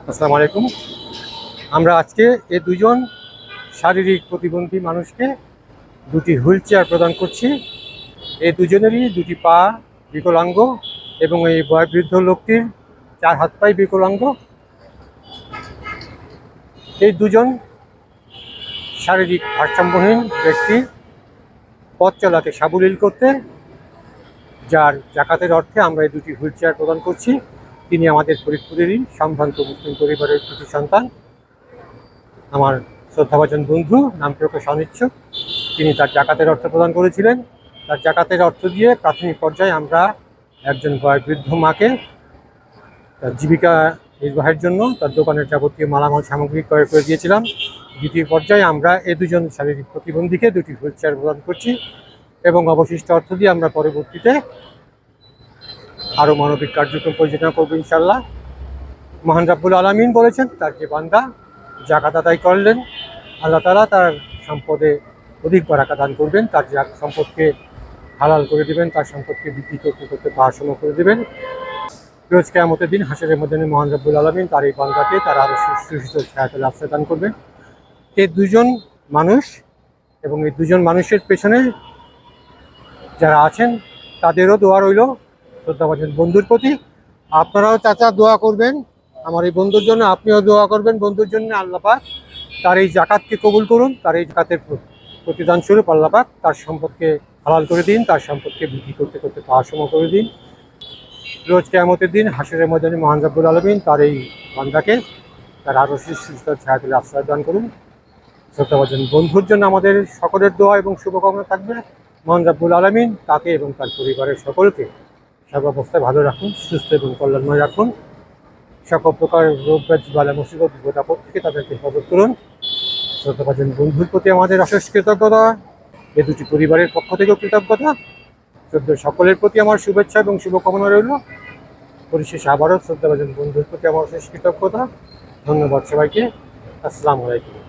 আসসালামু আলাইকুম। আমরা আজকে এই দুজন শারীরিক প্রতিবন্ধী মানুষকে দুটি হুইল চেয়ার প্রদান করছি। এই দুজনেরই দুটি পা বিকলাঙ্গ এবং এই বয়োবৃদ্ধ লোকটির 4 হাত পাই বিকলাঙ্গ। এই দুজন শারীরিক ভারসাম্যহীন ব্যক্তি পথ চলাকে সাবলীল করতে যার জাকাতের অর্থে আমরা এই দুটি হুইল চেয়ার প্রদান করছি। তিনি আমাদের ফরিদপুরেরই সম্ভ্রান্ত মুসলিম পরিবারের কৃতি সন্তান, আমার শ্রদ্ধাভাজন বন্ধু, নাম প্রকাশ অনিচ্ছুক। তিনি তার জাকাতের অর্থ প্রদান করেছিলেন। তার জাকাতের অর্থ দিয়ে প্রাথমিক পর্যায়ে আমরা একজন বয়োবৃদ্ধ মাকে তার জীবিকা নির্বাহের জন্য তার দোকানের যাবতীয় মালামাল সামগ্রী ক্রয় করে দিয়েছিলাম। দ্বিতীয় পর্যায়ে আমরা এই দুজন শারীরিক প্রতিবন্ধীকে দুটি হুইল চেয়ার প্রদান করছি এবং অবশিষ্ট অর্থ দিয়ে আমরা পরবর্তীতে আরও মানবিক কার্যক্রম পরিচালনা করবো ইনশাল্লাহ। মহান রাব্বুল আলামিন বলেছেন, তার যে বান্দা জাকাত আদায় করলেন, আল্লাহ তাআলা তার সম্পদে অধিক বারাকা দান করবেন, তার সম্পদকে হালাল করে দেবেন, তার সম্পদকে বিক্রি করতে করতে পাহাড়সম করে দেবেন। রোজ কিয়ামতের দিন হাসরের ময়দানে মহান রাব্বুল আলামিন তার এই বান্দাকে তার আরও সুশীতল ছায়াতলে আশ্রয় দান করবেন। এই দুজন মানুষ এবং এই দুজন মানুষের পেছনে যারা আছেন তাদেরও দোয়া রইল শ্রদ্ধাভাজন বন্ধুর প্রতি। আপনারাও চাচা দোয়া করবেন আমার এই বন্ধুর জন্য, আপনিও দোয়া করবেন বন্ধুর জন্য। আল্লাহ পাক তার এই জাকাতকে কবুল করুন, তার এই জাকাতের প্রতিদান স্বরূপ আল্লাহ পাক তার সম্পদকে হালাল করে দিন, তার সম্পদকে বিক্রি করতে করতে পাহাড়সম করে দিন। রোজ কিয়ামতের দিন হাসরের ময়দানে মহান রাব্বুল আলামিন তার এই বান্দাকে তার আরও সুশীতল ছায়াতলে আশ্রয় দান করুন। শ্রদ্ধাভাজন বন্ধুর জন্য আমাদের সকলের দোয়া এবং শুভকামনা থাকবে। মহান রাব্বুল আলামিন তাকে এবং তার পরিবারের সকলকে সর্বাবস্থায় ভালো রাখুন, সুস্থ এবং কল্যাণময় রাখুন। সকল প্রকার রোগ ব্যাধি বালা মুসিবত বিপদ আপদ থেকে তাদেরকে হেফাজত করুন। শ্রদ্ধাভাজন বন্ধুর প্রতি আমাদের অশেষ কৃতজ্ঞতা, এ দুটি পরিবারের পক্ষ থেকেও কৃতজ্ঞতা। সকলের প্রতি আমার শুভেচ্ছা এবং শুভকামনা রইল। পরিশেষে আবারও শ্রদ্ধাভাজন বন্ধুর প্রতি আমার অশেষ কৃতজ্ঞতা। ধন্যবাদ সবাইকে। আসসালামু আলাইকুম।